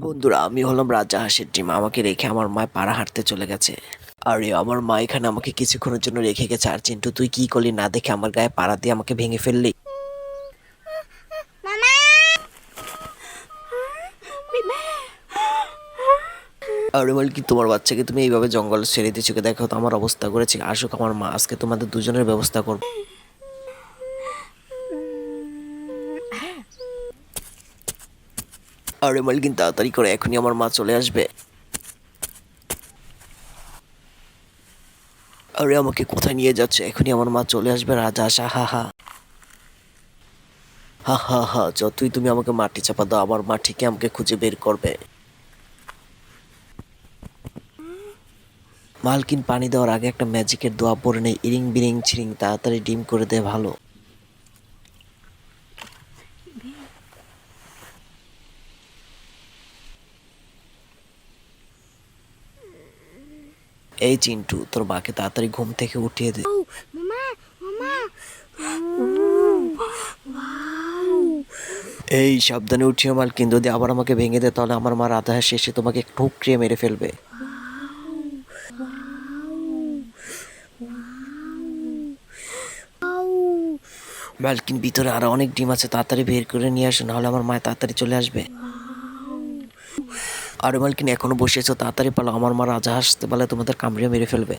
বন্ধুরা, আমি হলাম রাজা হাঁসের ডিম। আমাকে রেখে আমার মা পাড়া হাঁটতে চলে গেছে। আরে আমার মা এখানে আমাকে কিছুক্ষণের জন্য রেখে গেছে। আর চিন্টু, তুই কি করলি? না দেখে আমার গায়ে পাড়া দিয়ে আমাকে ভেঙে ফেললি। মামা! আরে কি তোমার বাচ্চাকে তুমি এইভাবে জঙ্গলে ছেড়ে দিচ্ছ? দেখো তো আমার অবস্থা করেছি। আসুক আমার মা, আজকে তোমাদের দুজনের ব্যবস্থা করবো। আরে মালকিন, তাড়াতাড়ি করে, এখনই আমার মা চলে আসবে। আরে আমাকে কোথায় নিয়ে যাচ্ছে? এখনই আমার মা চলে আসবে। রাজা আসা, হা হা হা হা হা। যতই তুমি আমাকে মাটি চাপা দাও, আমার মা ঠিকই আমাকে খুঁজে বের করবে। মালকিন, পানি দেওয়ার আগে একটা ম্যাজিকের দোয়া পড়ে নেই। ইরিং বিরিং ছিরিং, তাড়াতাড়ি ডিম করে দে ভালো। এই চিন্টু, তোর মাকে তাড়াতাড়ি ঘুম থেকে উঠিয়ে দে। মামা! মামা! এই সাবধানে উঠিও মালকিন, যদি আবার আমাকে ভেঙে দেয় তাহলে আমার মা রাধা শেষে তোমাকে ঠুকরিয়ে মেরে ফেলবে। মালকিন, ভিতরে আরো অনেক ডিম আছে, তাড়াতাড়ি বের করে নিয়ে আসো, নাহলে আমার মা তাড়াতাড়ি চলে আসবে। আরে মালকিন, এখনো বসে আছো? তাড়াতাড়ি পালো, আমার মা রাজা হাসতে পারলে তোমাদের কামড়িয়ে মেরে ফেলবে।